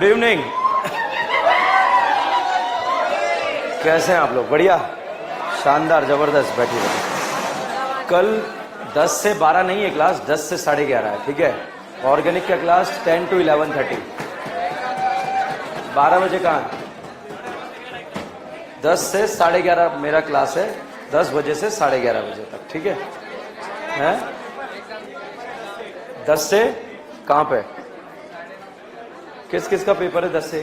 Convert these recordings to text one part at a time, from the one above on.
Evening. कैसे हैं आप लोग? बढ़िया, शानदार, जबरदस्त। बैठिए। कल 10 से 12 नहीं है क्लास, 10 से 11:30 है, ठीक है। ऑर्गेनिक का क्लास 10 to 11:30। 12 बजे कहाँ? 10 से 11:30 मेरा क्लास है, 10 बजे से 11:30 बजे तक, ठीक है। हैं? 10 से कहाँ पे? किस किस का पेपर है 10 से?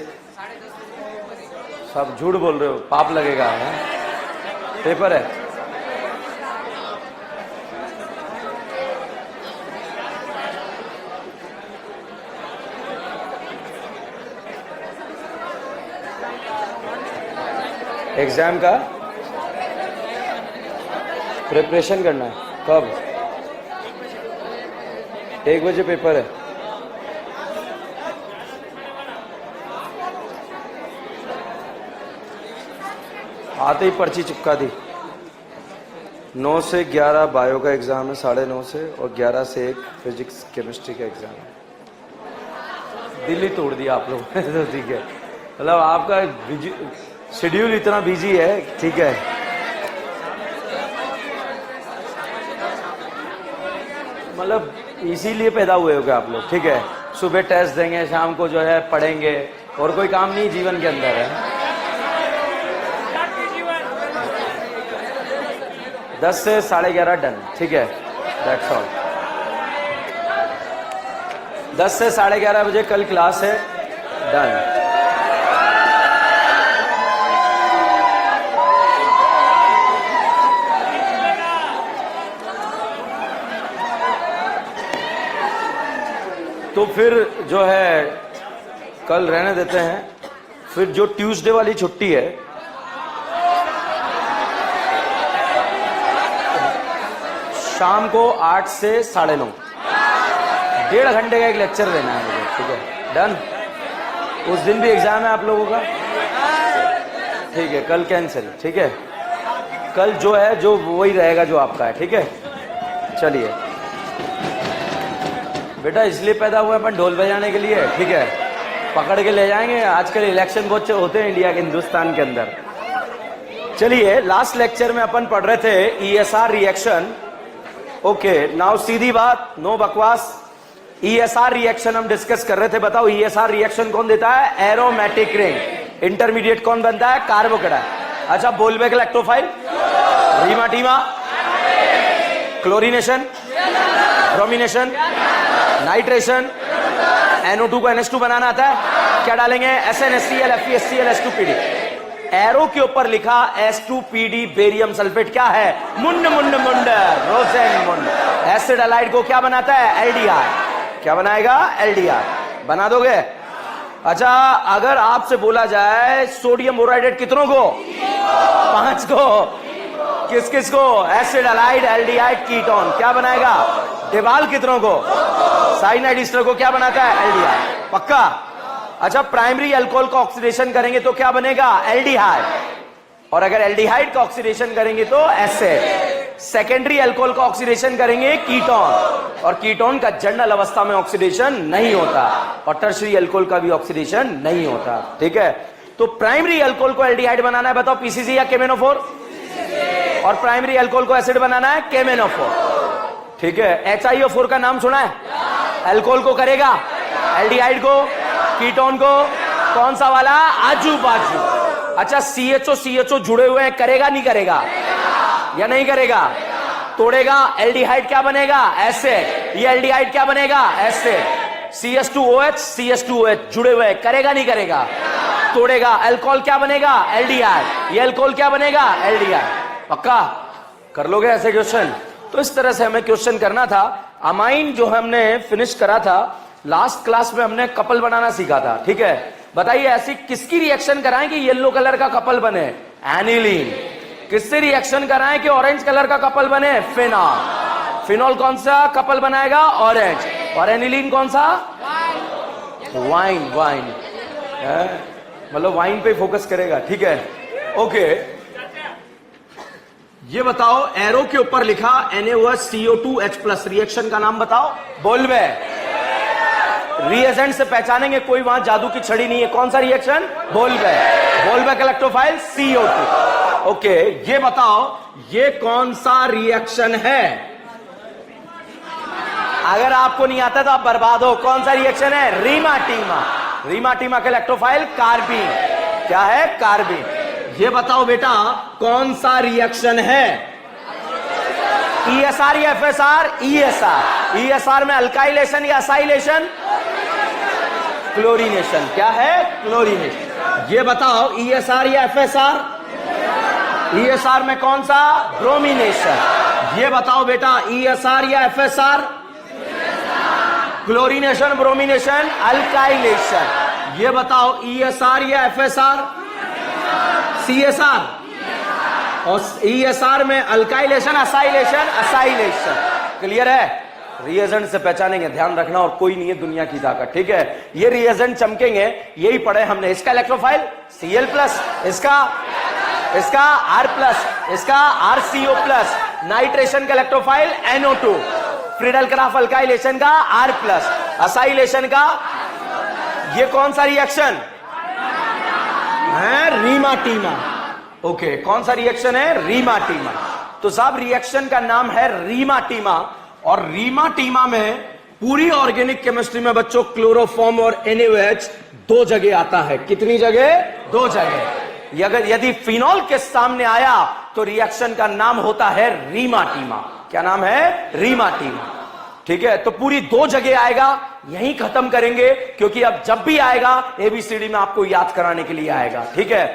सब झूठ बोल रहे हो, पाप लगेगा। है पेपर है? एग्जाम का प्रिपरेशन करना है। कब? 1 बजे पेपर है। आते ही पर्ची चिपका दी। 9 से 11 बायो का एग्जाम है, 9:30 से, और 11 से 1 फिजिक्स केमिस्ट्री का एग्जाम है। दिल ही तोड़ दिया आप लोगों ने। तो ठीक है, मतलब आपका शेड्यूल इतना बिजी है, ठीक है। मतलब इसीलिए पैदा हुए हो क्या आप लोग? ठीक है, सुबह टेस्ट देंगे, शाम को जो है पढ़ेंगे, और कोई काम नहीं जीवन के अंदर है। 10 से 11:30 डन, ठीक है, दैट्स ऑल। 10 से 11:30 बजे कल क्लास है, डन। तो फिर जो है कल रहने देते हैं। फिर जो ट्यूसडे वाली छुट्टी है, शाम को 8 से 9:30, 1.5 घंटे का एक लेक्चर लेना है मुझे, ठीक है, डन। उस दिन भी एग्जाम है आप लोगों का, ठीक है। कल कैंसिल, ठीक है। कल जो है जो वही रहेगा जो आपका है, ठीक है। चलिए बेटा, इसलिए पैदा हुए अपन ढोल बजाने के लिए, ठीक है। पकड़ के ले जाएंगे। आजकल इलेक्शन बहुत होते हैं इंडिया के, हिंदुस्तान के अंदर। चलिए, लास्ट लेक्चर में अपन पढ़ रहे थे ESR रिएक्शन। ओके, नाउ सीधी बात, नो बकवास। ESR रिएक्शन हम डिस्कस कर रहे थे। बताओ ESR रिएक्शन कौन देता है? Aromatic ring. इंटरमीडिएट कौन बनता है? कार्बोकेटाइन। अच्छा, बोलबेक लैक्टोफाइल, रीमाटीमा, क्लोरीनेशन, ब्रोमिनेशन, नाइट्रेशन, NO2 को NH2 बनाना आता है। क्या डालेंगे? SnHCl, FeHCl, H2PD। एरो के ऊपर लिखा S2PD बेरियम सल्फेट क्या है? मुंड मुंड मुंड, रोसेनमुंड। एसिड अलाइड को क्या बनाता है? LDR। क्या बनाएगा? LDR। बना दोगे? अच्छा, अगर आपसे बोला जाए सोडियम बोराइडेट कितनों को? 5 को। किस किस को? Acid allied, aldehyde, ketone. क्या बनाएगा? डेवाल कितनों को? साइनाइड ईस्टर को क्या बनाता है? LDR। पक्का? अच्छा, प्राइमरी अल्कोहल का ऑक्सीडेशन करेंगे तो क्या बनेगा? एल्डिहाइड। और अगर एल्डिहाइड का ऑक्सीडेशन करेंगे तो एसिड। सेकेंडरी अल्कोहल का ऑक्सीडेशन करेंगे कीटोन, और कीटोन का जर्नल अवस्था में ऑक्सीडेशन नहीं होता, और टर्शरी अल्कोहल का भी ऑक्सीडेशन नहीं होता, ठीक है। तो प्राइमरी अल्कोहल को एल्डिहाइड बनाना है, बताओ PCC या KMnO4? और प्राइमरी अल्कोहल को एसिड बनाना है KMnO4, ठीक है। HiO4 का नाम सुना है? अल्कोहल को करेगा, एल्डिहाइड को, कीटोन को, कौन सा वाला? आजू बाजू। अच्छा, CHO जुड़े हुए हैं, करेगा नहीं करेगा? या नहीं करेगा? तोड़ेगा, एल्डिहाइड क्या बनेगा? एसिड। ये एल्डिहाइड क्या बनेगा? एसिड। CH2OH जुड़े हुए, करेगा नहीं करेगा? तोड़ेगा। अल्कोहल क्या बनेगा? एल्डिहाइड। ये अल्कोहल क्या बनेगा? एल्डिहाइड। पक्का कर लोगे ऐसे क्वेश्चन? तो इस तरह से हमें क्वेश्चन करना था। अमाइन जो हमने फिनिश करा था लास्ट क्लास में, हमने कपल बनाना सीखा था, ठीक है। बताइए ऐसी किसकी रिएक्शन कराएं कि येलो कलर का कपल बने? एनिलीन। किससे रिएक्शन कराएं कि ऑरेंज कलर का कपल बने? फिनॉल। फिनॉल कौन सा कपल बनाएगा? ऑरेंज। और एनिलीन कौन सा? वाइन। वाइन मतलब वाइन पे फोकस करेगा, ठीक है। ओके, ये बताओ, एरो के ऊपर लिखा NaOH CO2H+, रिएक्शन का नाम बताओ। बोलबे रिएजेंट से पहचानेंगे, कोई वहां जादू की छड़ी नहीं है। कौन सा रिएक्शन? बोलबैक electrophile CO2। ओके, ये बताओ ये कौन सा रिएक्शन है? अगर आपको नहीं आता तो आप बर्बाद हो। कौन सा रिएक्शन है? रीमाटीमा का इलेक्ट्रोफाइल कार्बीन। क्या है? कार्बीन। ये बताओ बेटा कौन सा रिएक्शन है? ESR या FSR? ESR में अल्काइलेशन या असाइलेशन? क्लोरीनेशन। क्या है? क्लोरीनेशन। ये बताओ ESR या FSR? ESR में कौन सा? ब्रोमिनेशन। ये बताओ बेटा ESR या FSR? Chlorination, bromination, alkylation. ये बताओ ESR या FSR? CSR। और ESR में अल्काइलेशन, असाइलेशन। क्लियर है? रिएजेंट से पहचानेंगे, ध्यान रखना, और कोई नहीं है दुनिया की ताकत। ठीक है, ये रिएजेंट चमकेंगे, यही पढ़े हमने। इसका इलेक्ट्रोफाइल Cl+, इसका R+, इसका RCO+, नाइट्रेशन का electrophile NO2, Friedel crop alkylation का R+, असाइलेशन का। ये कौन सा रिएक्शन है? रीमाटीमा। ओके, कौन सा रिएक्शन है? रीमाटीमा। तो साहब रिएक्शन का नाम है रीमाटीमा, और रीमाटीमा में पूरी ऑर्गेनिक केमिस्ट्री में बच्चों क्लोरोफॉर्म और NaOH 2 जगह आता है। कितनी जगह? 2 जगह। अगर यदि फिनॉल के सामने आया तो रिएक्शन का नाम होता है रीमाटीमा। क्या नाम है? रीमाटीमा। ठीक है, तो पूरी 2 जगह आएगा, यहीं खत्म करेंगे, क्योंकि अब जब भी आएगा ABCD में आपको याद कराने के लिए आएगा। ठीक है,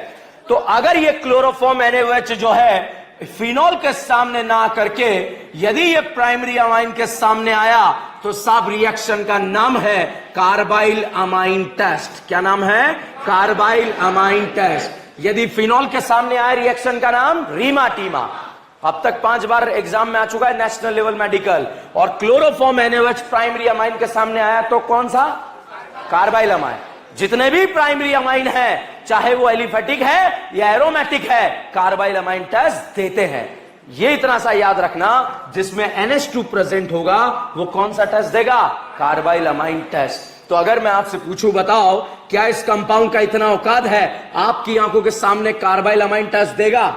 तो अगर ये क्लोरोफॉर्म NaOH जो है फिनॉल के सामने ना करके यदि ये प्राइमरी अमाइन के सामने आया तो सब रिएक्शन का नाम है कार्बाइल अमाइन टेस्ट। क्या नाम है? Carbylamine test. यदि फिनॉल के सामने आया रिएक्शन का नाम रीमाटीमा। अब तक 5 बार एग्जाम में आ चुका है नेशनल लेवल मेडिकल। और क्लोरोफॉर्म NaOH प्राइमरी अमाइन के सामने आया तो कौन सा? Carbyl amine. जितने भी प्राइमरी अमाइन है, चाहे वो एलिफेटिक है या एरोमेटिक है, कार्बाइल अमाइन टेस्ट देते हैं। ये इतना सा याद रखना, जिसमें NH2 प्रेजेंट होगा वो कौन सा टेस्ट देगा? Carbylamine test. तो अगर मैं आपसे पूछूं, बताओ क्या इस कंपाउंड का इतना औकात है आपकी आंखों के सामने कार्बाइल अमाइन टेस्ट देगा?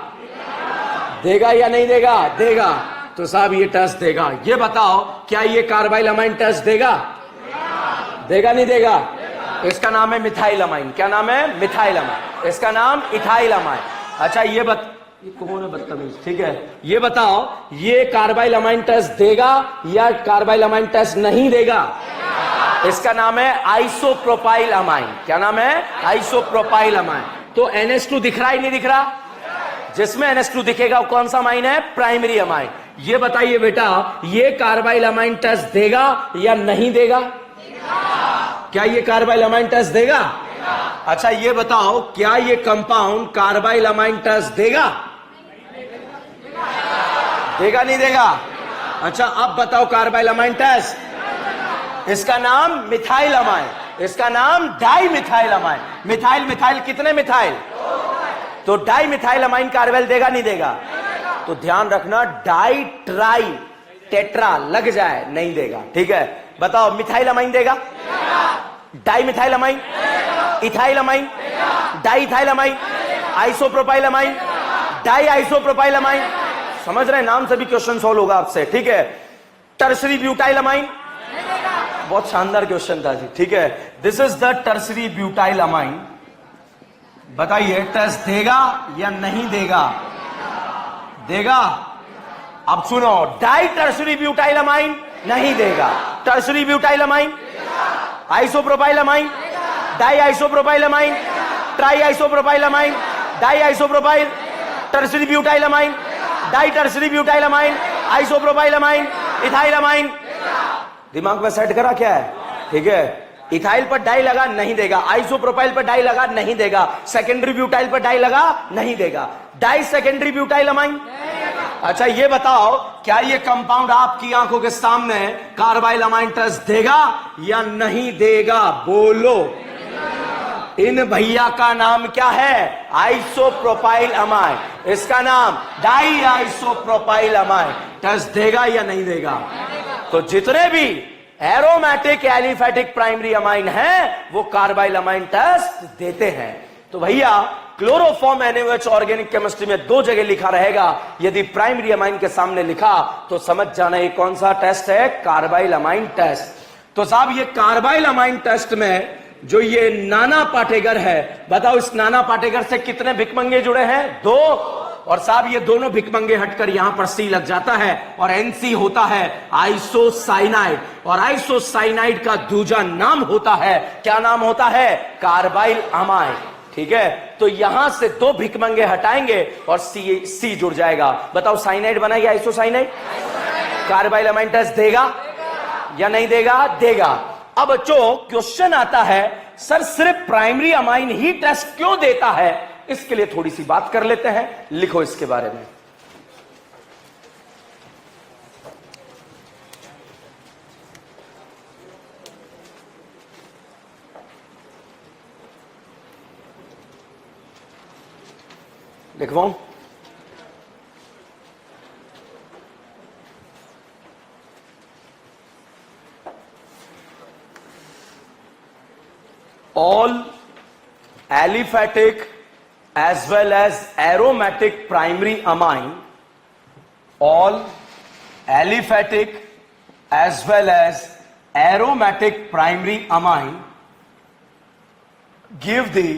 देगा या नहीं देगा? देगा। तो साहब ये टेस्ट देगा। ये बताओ क्या ये कार्बाइल अमाइन टेस्ट देगा? देगा नहीं देगा? इसका नाम है मिथाइल अमाइन। क्या नाम है? Methyl amine. इसका नाम इथाइल अमाइन। अच्छा ये कौन है बदतमीज? ठीक है, ये बताओ ये कार्बाइल अमाइन टेस्ट देगा या कार्बाइल अमाइन टेस्ट नहीं देगा? इसका नाम है आइसोप्रोपाइल अमाइन। क्या नाम है? Isopropyl amine. तो NH2 दिख रहा ही नहीं दिख रहा? जिसमें NH2 दिखेगा वो कौन सा अमाइन है? Primary amine. ये बताइए बेटा ये कार्बाइल अमाइन टेस्ट देगा या नहीं देगा? क्या ये कार्बाइल अमाइन टेस्ट देगा? अच्छा ये बताओ क्या ये कंपाउंड कार्बाइल अमाइन टेस्ट देगा? देगा नहीं देगा? अच्छा अब बताओ कार्बाइल अमाइन टेस्ट। इसका नाम मिथाइल अमाइन, इसका नाम di methyl amine. Methyl methyl कितने मिथाइल? तो डाई मिथाइल अमाइन कार्बाइल देगा नहीं देगा? तो ध्यान रखना डाई ट्राई टेट्रा लग जाए नहीं देगा। ठीक है, बताओ मिथाइल अमाइन देगा? Dimethylamine, ethylamine, diethylamine, isopropyl amine, die isopropyl amine. समझ रहे हैं? नाम से भी क्वेश्चन सॉल्व होगा आपसे। ठीक है, टर्सरी ब्यूटाइल अमाइन। बहुत शानदार क्वेश्चन था जी। ठीक है, this is the tertiary butyl amine. बताइए टेस्ट देगा या नहीं देगा? देगा। अब सुनो, डाई टर्सरी ब्यूटाइल अमाइन नहीं देगा। Tertiary butylamine, isopropyl amine, die isopropyl amine, try isopropyl amine, die isopropyl, tertiary butylamine, di tertiary butylamine, isopropylamine, ethylamine. दिमाग में सेट करा क्या है? ठीक है, इथाइल पर डाई लगा नहीं देगा, आइसोप्रोपाइल पर डाई लगा नहीं देगा, सेकेंडरी ब्यूटाइल पर डाई लगा नहीं देगा, डाई सेकेंडरी ब्यूटाइल अमाइन। अच्छा ये बताओ क्या ये कंपाउंड आपकी आंखों के सामने कार्बाइल अमाइन टेस्ट देगा या नहीं देगा? बोलो। इन भैया का नाम क्या है? Isopropyl amine. इसका नाम डाई आइसोप्रोपाइल अमाइन। टेस्ट देगा या नहीं देगा? तो जितने भी एरोमेटिक एलिफेटिक प्राइमरी अमाइन है वो कार्बाइल अमाइन टेस्ट देते हैं। तो भैया क्लोरोफॉर्म NaOH ऑर्गेनिक केमिस्ट्री में दो जगह लिखा रहेगा, यदि प्राइमरी अमाइन के सामने लिखा तो समझ जाना ये कौन सा टेस्ट है, कार्बाइल अमाइन टेस्ट। तो साहब ये कार्बाइल अमाइन टेस्ट में जो ये नाना पाटेगर है, बताओ इस नाना पाटेगर से कितने भिकमंगे जुड़े हैं, 2। और साहब ये दोनों भिकमंगे हटकर यहां पर C लग जाता है और NC होता है आइसोसाइनाइड, और आइसोसाइनाइड का दूसरा नाम होता है, क्या नाम होता है, कार्बाइल अमाइन। ठीक है, तो यहां से 2 भिकमंगे हटाएंगे और C जुड़ जाएगा। बताओ साइनाइड बना या आइसोसाइनाइड? कार्बाइल अमाइन टेस्ट देगा या नहीं देगा? देगा। अब बच्चों क्वेश्चन आता है सर सिर्फ प्राइमरी अमाइन ही टेस्ट क्यों देता है, इसके लिए थोड़ी सी बात कर लेते हैं, लिखो इसके बारे में। लिखवाऊं? all aliphatic as well as aromatic primary amine, all aliphatic as well as aromatic primary amine give the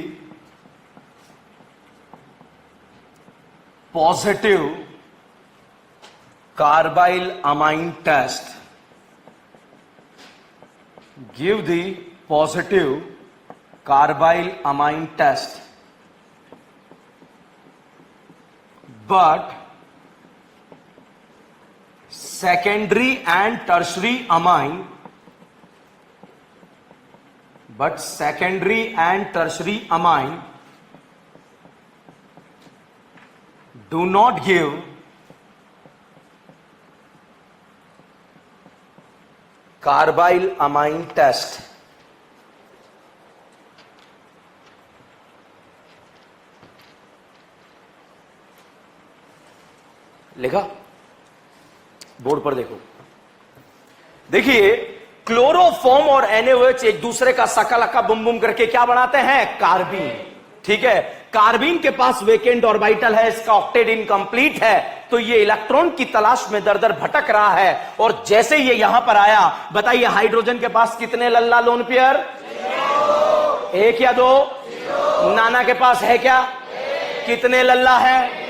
positive carbyl amine test, give the positive carbyl amine test, but secondary and tertiary amine, but secondary and tertiary amine do not give carbyl amine test। लिखा? Board पर देखो। देखिए chloroform और NaOH एक दूसरे का सकलका बुम बुम करके क्या बनाते हैं, कार्बीन। ठीक है, कार्बीन के पास वेकेंट ऑर्बिटल है, इसका ऑक्टेट इनकंप्लीट है, तो ये इलेक्ट्रॉन की तलाश में दर दर भटक रहा है। और जैसे ये यहां पर आया, बताइए हाइड्रोजन के पास कितने लल्ला लोन पेयर, 1 या 2? नाना के पास है क्या, कितने लल्ला है?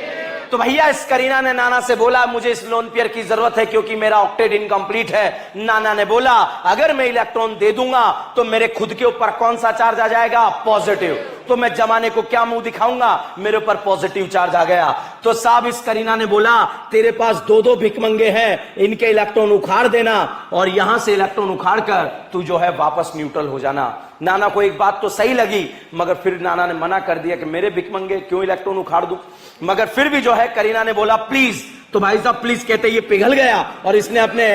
तो भैया इस करीना ने नाना से बोला मुझे इस लोन पेयर की जरूरत है क्योंकि मेरा ऑक्टेट इनकंप्लीट है। नाना ने बोला अगर मैं इलेक्ट्रॉन दे दूंगा तो मेरे खुद के ऊपर कौन सा चार्ज आ जाएगा, पॉजिटिव। तो मैं जमाने को क्या मुंह दिखाऊंगा, मेरे ऊपर पॉजिटिव चार्ज आ गया। तो साहब इस करीना ने बोला तेरे पास 2 भिकमंगे हैं, इनके इलेक्ट्रॉन उखाड़ देना और यहां से इलेक्ट्रॉन उखाड़ कर तू जो है वापस न्यूट्रल हो जाना। नाना को एक बात तो सही लगी, मगर फिर नाना ने मना कर दिया कि मेरे भिकमंगे क्यों इलेक्ट्रॉन उखाड़ दूं। मगर फिर भी जो है करीना ने बोला प्लीज, तो भाई साहब प्लीज कहते ये पिघल गया और इसने अपने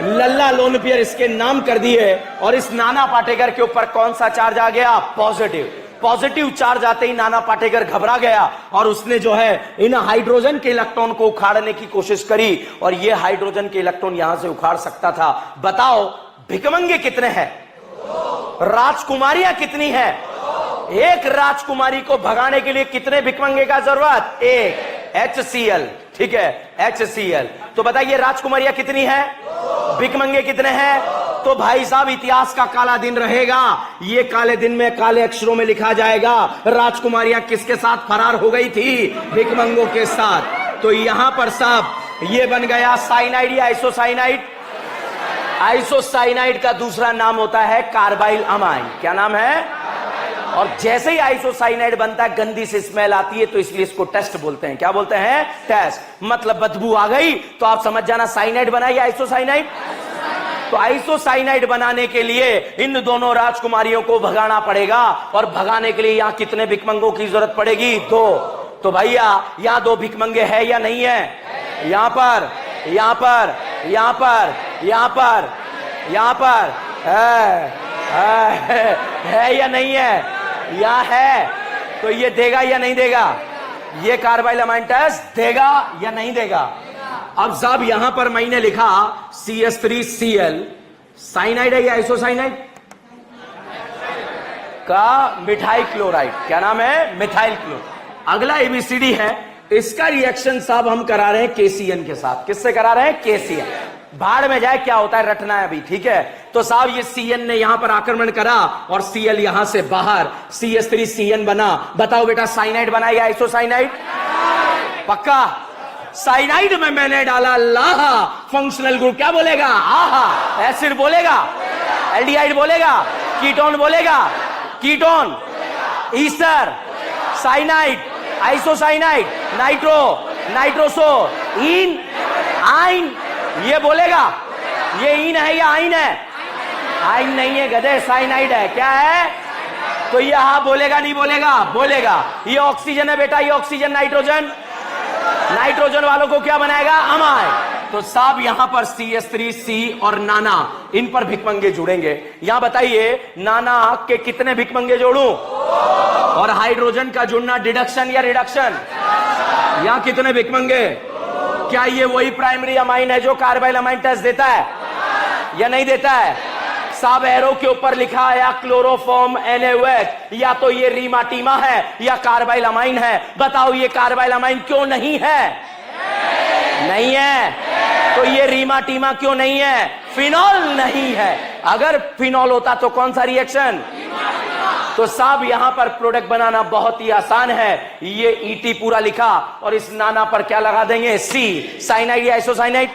लल्ला लोन पेयर इसके नाम कर दिए। और इस नाना पाटेकर के ऊपर कौन सा चार्ज आ गया, पॉजिटिव। पॉजिटिव चार्ज आते ही नाना पाटेकर घबरा गया और उसने जो है इन हाइड्रोजन के इलेक्ट्रॉन को उखाड़ने की कोशिश करी और ये हाइड्रोजन के इलेक्ट्रॉन यहां से उखाड़ सकता था। बताओ भिकमंगे कितने हैं, राजकुमारियां कितनी है? एक राजकुमारी को भगाने के लिए कितने भिकमंगे का जरूरत, 1, HCl। ठीक है, HCl। तो बताइए राजकुमारियां कितनी है, भिकमंगे कितने हैं? तो भाई साहब इतिहास का काला दिन रहेगा, ये काले दिन में काले अक्षरों में लिखा जाएगा राजकुमारियां किसके साथ फरार हो गई थी, भिकमंगों के साथ। तो यहां पर साहब ये बन गया साइनाइड या आइसोसाइनाइड। आइसोसाइनाइड का दूसरा नाम होता है कार्बाइल अमाइन। क्या नाम है? और जैसे ही आइसोसाइनाइड बनता है गंदी सी स्मेल आती है, तो इसलिए इसको टेस्ट बोलते हैं। क्या बोलते हैं? टेस्ट। मतलब बदबू आ गई तो आप समझ जाना साइनाइड बना या आइसोसाइनाइड। तो आइसोसाइनाइड बनाने के लिए इन दोनों राजकुमारियों को भगाना पड़ेगा और भगाने के लिए यहां कितने भिकमंगों की जरूरत पड़ेगी, 2। तो भैया यहां 2 भिकमंगे है या नहीं है? यहां पर, यहां पर, यहां पर, यहां पर, यहां पर है या नहीं है? यहां है। तो ये देगा या नहीं देगा? ये कार्बाइल अमाइन टेस्ट देगा या नहीं देगा? अब साहब यहां पर मैंने लिखा CH3Cl, साइनाइड है या आइसोसाइनाइड का मिथाइल क्लोराइड, क्या नाम है, मिथाइल क्लोराइड। अगला ABCD है, इसका रिएक्शन साहब हम करा रहे हैं KCN के साथ। किससे करा रहे हैं, KCN। भाड़ में जाए, क्या होता है रटना है अभी, ठीक है। तो साहब ये CN ने यहां पर आक्रमण करा और Cl यहां से बाहर, CH3CN बना। बताओ बेटा साइनाइड बना या आइसोसाइनाइड, पक्का। साइनाइड में मैंने डाला लाहा, फंक्शनल ग्रुप क्या बोलेगा, आहा। एसिड बोलेगा, एल्डिहाइड बोलेगा, कीटोन बोलेगा, ketone, ester, cyanide, isocyanide, nitro, nitroso, इन, आइन, ये बोलेगा। ये इन है या आइन है, आइन नहीं है गधे, साइनाइड है। क्या है, तो ये हाँ बोलेगा नहीं बोलेगा, बोलेगा। ये ऑक्सीजन है बेटा, ये ऑक्सीजन, नाइट्रोजन, नाइट्रोजन वालों को क्या बनाएगा, अमाइन। तो साहब यहां पर CH3C और नाना, इन पर भिकमंगे जुड़ेंगे। यहां बताइए नाना के कितने भिकमंगे जोड़ूं, और हाइड्रोजन का जुड़ना डिडक्शन या रिडक्शन, यहां कितने भिकमंगे। क्या ये वही प्राइमरी अमाइन है जो कार्बाइल अमाइन टेस्ट देता है या नहीं देता है। साहब एरो के ऊपर लिखा है या क्लोरोफॉर्म NaOH, या तो ये रीमाटीमा है या कार्बाइल अमाइन है। बताओ ये कार्बाइल अमाइन क्यों नहीं है, नहीं है। तो ये रीमाटीमा क्यों नहीं है, फिनॉल नहीं है। अगर फिनॉल होता तो कौन सा रिएक्शन। तो साहब यहां पर प्रोडक्ट बनाना बहुत ही आसान है। ये ET पूरा लिखा और इस नाना पर क्या लगा देंगे, C। साइनाइड या आइसोसाइनाइड,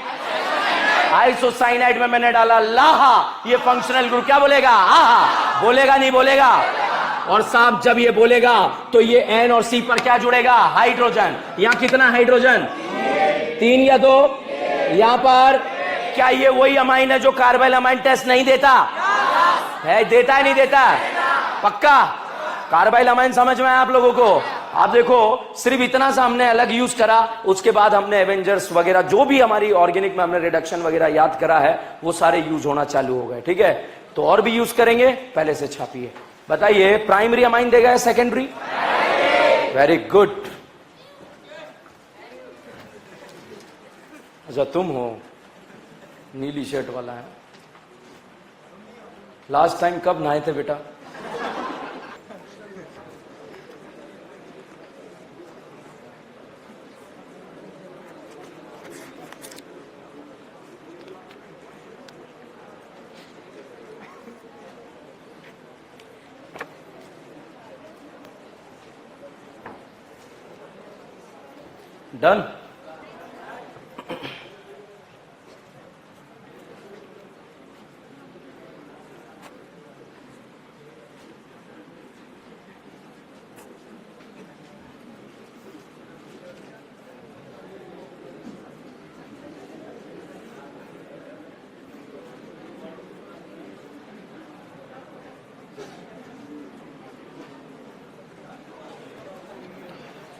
आइसोसाइनाइड में मैंने डाला लाहा। ये फंक्शनल ग्रुप क्या बोलेगा, आहा। बोलेगा नहीं बोलेगा। और साहब जब ये बोलेगा तो ये N और C पर क्या जुड़ेगा, हाइड्रोजन। यहां कितना हाइड्रोजन, 3 या 2। यहां पर क्या ये वही अमाइन है जो कार्बाइल अमाइन टेस्ट नहीं देता है, देता है नहीं देता, पक्का। कार्बाइल अमाइन समझ में आया आप लोगों को। आप देखो सिर्फ इतना सा हमने अलग यूज करा, उसके बाद हमने एवेंजर्स वगैरह जो भी हमारी ऑर्गेनिक में हमने रिडक्शन वगैरह याद करा है वो सारे यूज होना चालू हो गए, ठीक है। तो और भी यूज करेंगे, पहले से छापिए। बताइए प्राइमरी अमाइन देगा या सेकेंडरी, वेरी गुड। अच्छा तुम हो, नीली शर्ट वाला है। लास्ट टाइम कब नहाए थे बेटा, डन।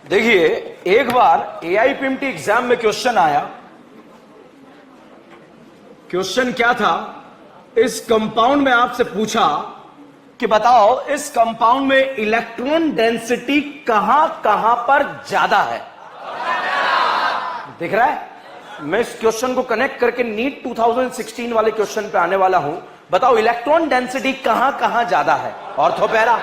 देखिए एक बार AIPMT एग्जाम में क्वेश्चन आया। क्वेश्चन क्या था, इस कंपाउंड में आपसे पूछा कि बताओ इस कंपाउंड में इलेक्ट्रॉन डेंसिटी कहां कहां पर ज्यादा है। दिख रहा है, मैं इस क्वेश्चन को कनेक्ट करके नीट 2016 वाले क्वेश्चन पे आने वाला हूं। बताओ इलेक्ट्रॉन डेंसिटी कहां कहां ज्यादा है, ऑर्थोपैरा।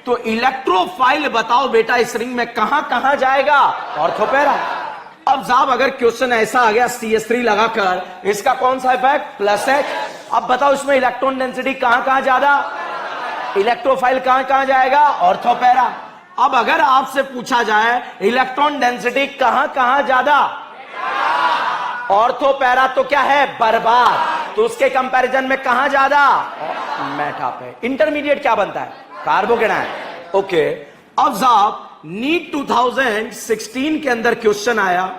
तो इलेक्ट्रोफाइल बताओ बेटा इस रिंग में कहां कहां जाएगा, ऑर्थोपैरा। अब साहब अगर क्वेश्चन ऐसा आ गया CH3 लगाकर, इसका कौन सा इफेक्ट, +H। अब बताओ इसमें इलेक्ट्रॉन डेंसिटी कहां कहां ज्यादा, इलेक्ट्रोफाइल कहां कहां जाएगा, ऑर्थोपैरा। अब अगर आपसे पूछा जाए इलेक्ट्रॉन डेंसिटी कहां कहां ज्यादा, ऑर्थोपैरा तो क्या है, बर्बाद। तो उसके कंपैरिजन में कहां ज्यादा, मेटा पे। इंटरमीडिएट क्या बनता है, कार्बोकेटायन। ओके अब साहब नीट 2016 के अंदर क्वेश्चन आया,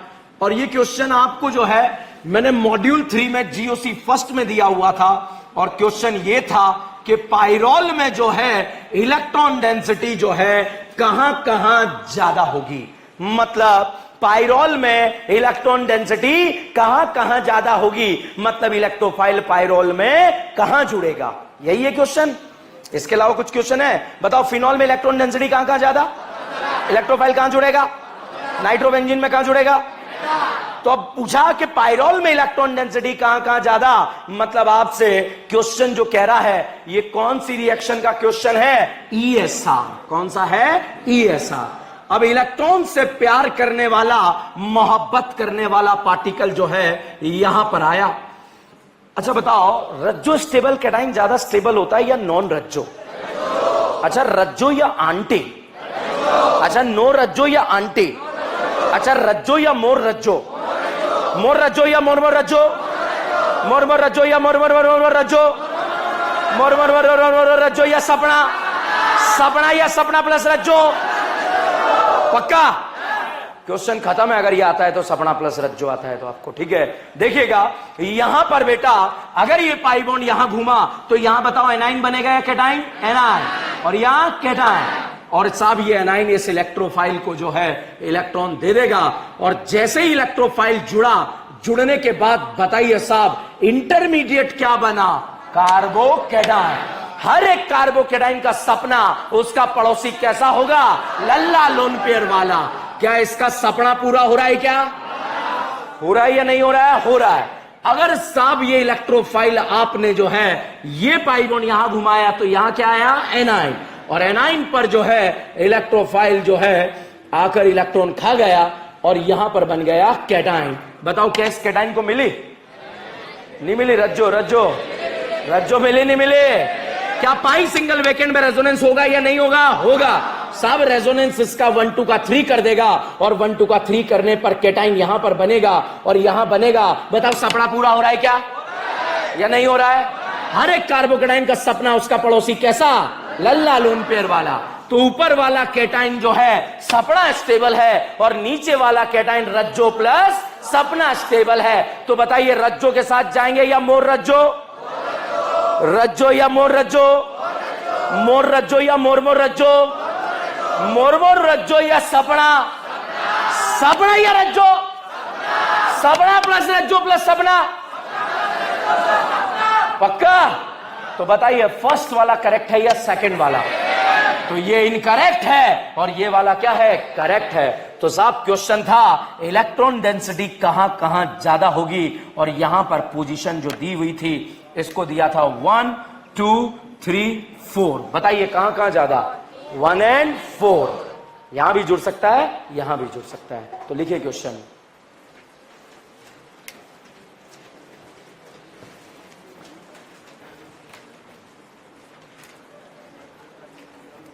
और ये क्वेश्चन आपको जो है मैंने मॉड्यूल 3 में GOC फर्स्ट में दिया हुआ था। और क्वेश्चन ये था कि पाइरोल में जो है इलेक्ट्रॉन डेंसिटी जो है कहां कहां ज्यादा होगी। मतलब पाइरोल में इलेक्ट्रॉन डेंसिटी कहां कहां ज्यादा होगी, मतलब इलेक्ट्रोफाइल पाइरोल में कहां जुड़ेगा, यही है क्वेश्चन। इसके अलावा कुछ क्वेश्चन है, बताओ फिनॉल में इलेक्ट्रॉन डेंसिटी कहां कहां ज्यादा, इलेक्ट्रोफाइल कहां जुड़ेगा, नाइट्रोबेंजीन में कहां जुड़ेगा, तो अब पूछा कि पाइरोल में इलेक्ट्रॉन डेंसिटी कहां कहां ज्यादा, मतलब आपसे क्वेश्चन जो कह रहा है ये कौन सी रिएक्शन का क्वेश्चन है, ESR। कौन सा है, ESR। अब इलेक्ट्रॉन से प्यार करने वाला, मोहब्बत करने वाला पार्टिकल जो है यहां पर आया। अच्छा बताओ, रज्जो स्टेबल कैटाइन ज्यादा स्टेबल होता है या नॉन रज्जो? अच्छा, रज्जो या आंटी? अच्छा, नो रज्जो या आंटी? अच्छा, रज्जो या मोर रज्जो? मोर रज्जो या मोर मोर रज्जो? मोर मोर रज्जो या मोर मोर मोर रज्जो? मोर मोर मोर रज्जो या सपना? सपना या सपना प्लस रज्जो? पक्का? क्वेश्चन खत्म है अगर ये आता है तो, सपना प्लस रज्जो आता है तो आपको, ठीक है। देखिएगा यहां पर बेटा, अगर ये पाई बॉन्ड यहां घूमा तो यहां बताओ एनाइन बनेगा या कैटाइन? एनाइन। और यहां कैटाइन। और साहब ये एनाइन इस इलेक्ट्रोफाइल को जो है इलेक्ट्रॉन दे देगा, और जैसे ही इलेक्ट्रोफाइल जुड़ा, जुड़ने के बाद बताइए साहब इंटरमीडिएट क्या बना, कार्बोकैटाइन। हर एक कार्बोकैटाइन का सपना, उसका पड़ोसी कैसा होगा, लल्ला लोन पेयर वाला। क्या इसका सपना पूरा हो रहा है? क्या हो रहा है या नहीं हो रहा है? हो रहा है। अगर साहब ये इलेक्ट्रोफाइल आपने जो है ये पाई बॉन्ड यहां घुमाया तो यहां क्या आया, एनाइन। और एनाइन पर जो है इलेक्ट्रोफाइल जो है आकर इलेक्ट्रॉन खा गया और यहां पर बन गया कैटाइन। बताओ क्या इस कैटाइन को मिली? नहीं मिली? रज्जो रज्जो रज्जो मिली नहीं मिली? क्या पाई सिंगल वेकेंट में रेजोनेंस होगा या नहीं होगा? होगा। सब रेजोनेंस इसका 1 2 का 3 कर देगा, और 1 2 का 3 करने पर कैटाइन यहां पर बनेगा और यहां बनेगा। बताओ सपना पूरा हो रहा है क्या या नहीं हो रहा है? हर एक कार्बोकैटाइन का सपना, उसका पड़ोसी कैसा, लल्ला लोन पेयर वाला। तो ऊपर वाला कैटाइन जो है सपना स्टेबल है, और नीचे वाला कैटाइन रज्जो प्लस सपना स्टेबल है। तो बताइए रज्जो के साथ जाएंगे या मोर रज्जो? रज्जो या मोर रज्जो? मोर रज्जो या मोर मोर रज्जो? मोर मोर रज्जो या सपना? सपना या रज्जो? सपना प्लस रज्जो प्लस सपना? पक्का? तो बताइए फर्स्ट वाला करेक्ट है या सेकंड वाला? तो ये इनकरेक्ट है और ये वाला क्या है, करेक्ट है। तो साहब क्वेश्चन था इलेक्ट्रॉन डेंसिटी कहां कहां ज्यादा होगी, और यहां पर पोजीशन जो दी हुई थी इसको दिया था 1 2 3 4। बताइए कहां कहां ज्यादा, 1 और 4। यहां भी जुड़ सकता है, यहां भी जुड़ सकता है। तो लिखिए question,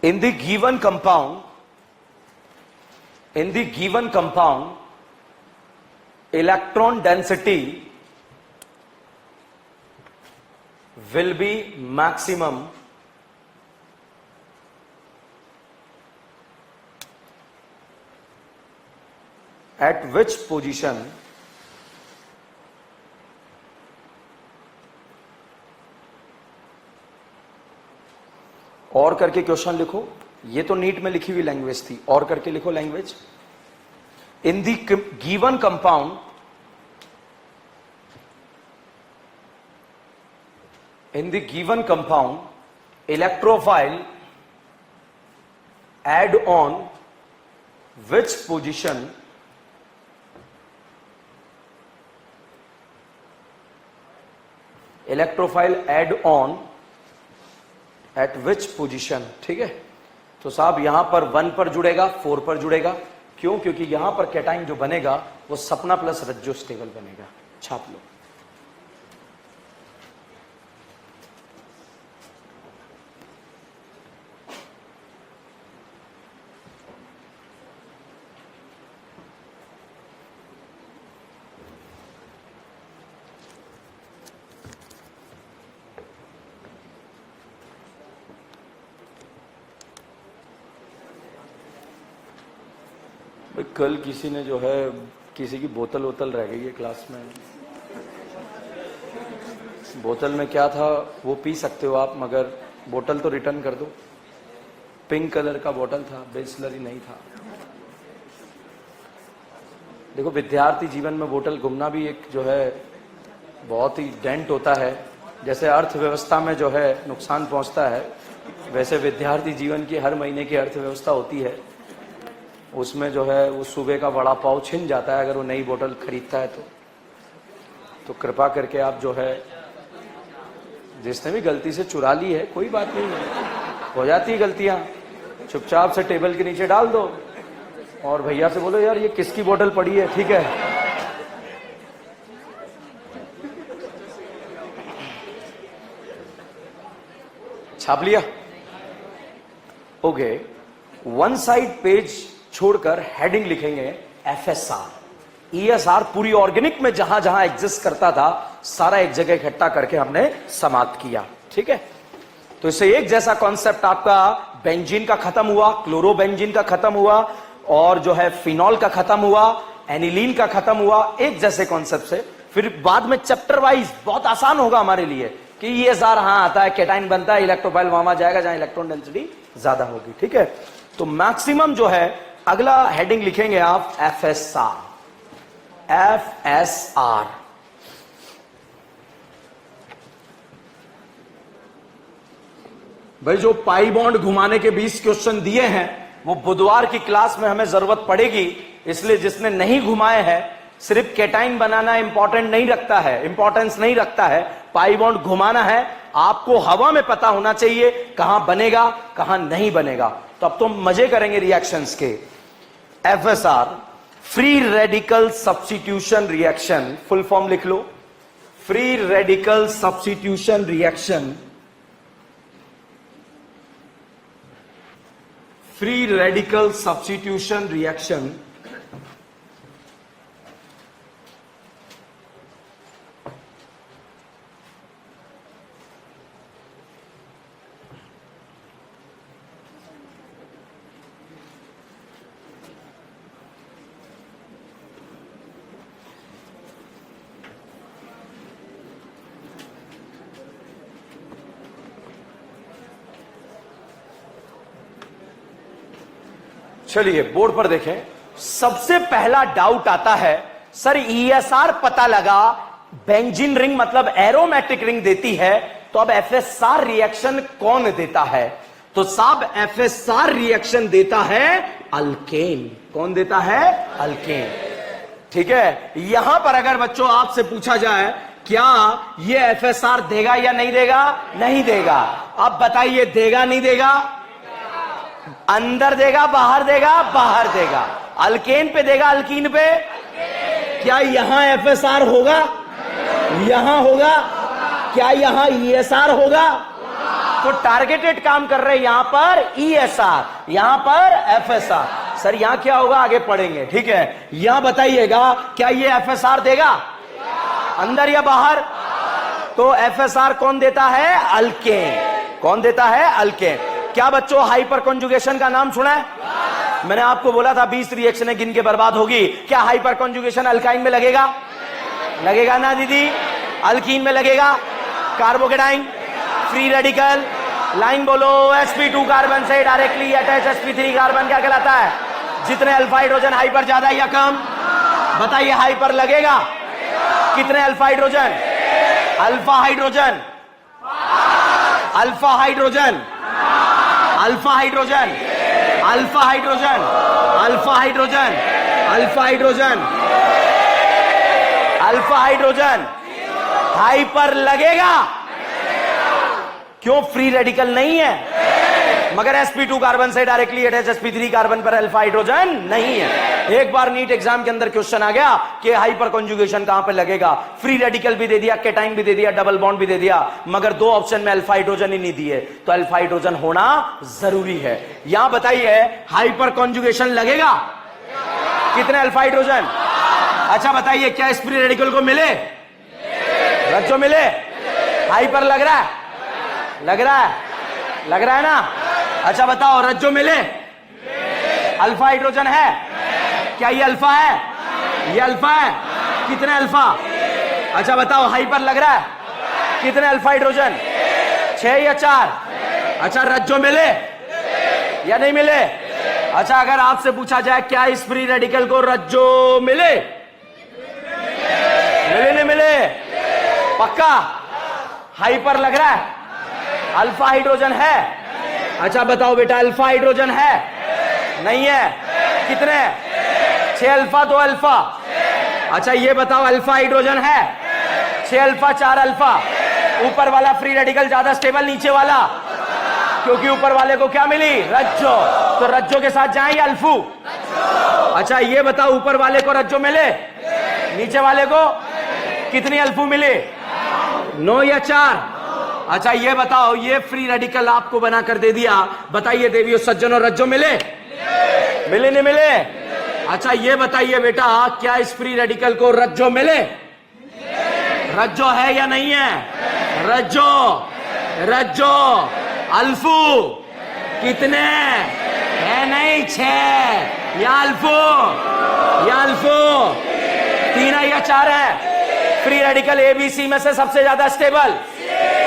in the given compound electron density will be maximum at which position और करके क्वेश्चन लिखो। ये तो नीट में लिखी हुई लैंग्वेज थी, और करके लिखो language. In the given compound electrophile add on which position electrophile add on at which position. ठीक है, तो साहब यहां पर 1 पर जुड़ेगा, 4 पर जुड़ेगा। क्यों? क्योंकि यहां पर कैटाइन जो बनेगा वो सपना प्लस रज्जो स्टेबल बनेगा। छाप लो। कल किसी ने जो है किसी की बोतल रह गई है क्लास में। बोतल में क्या था वो पी सकते हो आप, मगर बोतल तो रिटर्न कर दो। पिंक कलर का बोतल था, बिस्लरी नहीं था। देखो विद्यार्थी जीवन में बोतल घूमना भी एक जो है बहुत ही डेंट होता है। जैसे अर्थव्यवस्था में जो है नुकसान पहुंचता है, वैसे विद्यार्थी जीवन की हर महीने की अर्थव्यवस्था होती है। उसमें जो है वो सुबह का वड़ा पाव छिन जाता है अगर वो नई बोतल खरीदता है तो कृपा करके आप जो है, जिसने भी गलती से चुरा ली है कोई बात नहीं है, हो जाती है गलतियां, चुपचाप से टेबल के नीचे डाल दो और भैया से बोलो यार ये किसकी बोतल पड़ी है, ठीक है। छाप लिया? ओके, वन साइड पेज छोड़कर हेडिंग लिखेंगे FSR। ESR पूरी ऑर्गेनिक में जहां जहां एग्जिस्ट करता था सारा एक जगह इकट्ठा करके हमने समाप्त किया, ठीक है। तो इससे एक जैसा कॉन्सेप्ट आपका बेंजीन का खत्म हुआ, क्लोरोबेंजीन का खत्म हुआ, और जो है फिनॉल का खत्म हुआ, एनिलीन का खत्म हुआ, एक जैसे कॉन्सेप्ट से। फिर बाद में चैप्टर वाइज बहुत आसान होगा हमारे लिए कि ESR हां आता है, केटाइन बनता है, इलेक्ट्रोफाइल वहां जाएगा जहां इलेक्ट्रॉन डेंसिटी ज्यादा होगी, ठीक है। तो मैक्सिमम जो है अगला हेडिंग लिखेंगे आप FSR। FSR भाई जो पाई बॉन्ड घुमाने के 20 क्वेश्चन दिए हैं वो बुधवार की क्लास में हमें जरूरत पड़ेगी, इसलिए जिसने नहीं घुमाए हैं, सिर्फ केटाइन बनाना इंपॉर्टेंट नहीं रखता है, इंपॉर्टेंस नहीं रखता है, पाई बॉन्ड घुमाना है। आपको हवा में पता होना चाहिए कहां बनेगा कहां नहीं बनेगा। तो अब तो मजे करेंगे रिएक्शंस के। FSR free radical substitution reaction, full form लिख लो, free radical substitution reaction, free radical substitution reaction चलिए बोर्ड पर देखें। सबसे पहला डाउट आता है सर ESR पता लगा, बेंजीन रिंग मतलब एरोमेटिक रिंग देती है, तो अब FSR रिएक्शन कौन देता है? तो साहब FSR रिएक्शन देता है अल्केन। कौन देता है? अल्केन, ठीक है। यहां पर अगर बच्चों आपसे पूछा जाए क्या ये FSR देगा या नहीं देगा? नहीं देगा। अब बताइए देगा नहीं देगा? अंदर देगा बाहर देगा? बाहर देगा। अल्केन पे देगा अल्कीन पे? क्या यहां FSR होगा? यहां होगा? क्या यहां ESR होगा? तो टारगेटेड काम कर रहे हैं यहां पर ESR, यहां पर FSR। सर यहां क्या होगा आगे पढ़ेंगे, ठीक है। यहां बताइएगा क्या ये FSR देगा अंदर या बाहर? तो FSR कौन देता है? अल्केन। कौन देता है? अल्केन। क्या बच्चों हाइपर कॉन्जुगेशन का नाम सुना है? मैंने आपको बोला था 20 रिएक्शनें गिन के बर्बाद होगी। क्या हाइपर कॉन्जुगेशन अल्काइन में लगेगा? लगेगा ना दीदी? अल्कीन में लगेगा? कार्बोकेटाइन फ्री रेडिकल लाइन बोलो, sp2 कार्बन से डायरेक्टली अटैच sp3 कार्बन क्या कहलाता है? जितने अल्फा हाइड्रोजन हाइपर ज्यादा या कम? बताइए हाइपर लगेगा? कितने alpha hydrogen? Alpha hydrogen, alpha hydrogen, alpha hydrogen, alpha hydrogen, alpha hydrogen, alpha hydrogen, alpha hydrogen hyper लगेगा। क्यों? फ्री रेडिकल नहीं है, मगर sp2 कार्बन से डायरेक्टली अटैच sp3 कार्बन पर अल्फा हाइड्रोजन नहीं है। एक बार नीट एग्जाम के अंदर क्वेश्चन आ गया कि हाइपर कॉन्जुगेशन कहां पे लगेगा, फ्री रेडिकल भी दे दिया, केटाइन भी दे दिया, डबल बॉन्ड भी दे दिया, मगर दो ऑप्शन में अल्फा हाइड्रोजन ही नहीं दिए, तो अल्फा हाइड्रोजन होना जरूरी है। यहां बताइए हाइपर कॉन्जुगेशन लगेगा? कितने अल्फा हाइड्रोजन? अच्छा बताइए क्या इस फ्री रेडिकल को मिले? रज्जो मिले? हाइपर लग रहा है? लग रहा है? लग रहा है ना? अच्छा बताओ रज्जो मिले? अल्फा हाइड्रोजन है? क्या ये अल्फा है? ये अल्फा है? कितने अल्फा? अच्छा बताओ हाइपर लग रहा है? कितने अल्फा हाइड्रोजन? 6 या 4? अच्छा रज्जो मिले या नहीं मिले? अच्छा अगर आपसे पूछा जाए क्या इस फ्री रेडिकल को रज्जो मिले? मिले नहीं मिले? पक्का? हाइपर लग रहा है? अल्फा हाइड्रोजन है? अच्छा बताओ बेटा अल्फा हाइड्रोजन है? नहीं है? कितने? 6 अल्फा 2 अल्फा। अच्छा ये बताओ अल्फा हाइड्रोजन है? 6 अल्फा 4 अल्फा। ऊपर वाला फ्री रेडिकल ज्यादा स्टेबल, नीचे वाला? क्योंकि ऊपर वाले को क्या मिली? रज्जो। तो रज्जो के साथ जाए या अल्फू? अच्छा ये बताओ ऊपर वाले को रज्जो मिले, नीचे वाले को कितनी अल्फू मिले? 9 या 4? अच्छा ये बताओ, ये फ्री रेडिकल आपको बनाकर दे दिया, बताइए देवियों सज्जनों रज्जो मिले? मिले नहीं मिले? अच्छा ये बताइए बेटा, क्या इस फ्री रेडिकल को रज्जो मिले? रज्जो है या नहीं है? रज्जो। रज्जो अल्फू कितने है? नहीं 6 या अल्फू? या अल्फू 3 है या 4 है? फ्री रेडिकल एबीसी में से सबसे ज्यादा स्टेबल।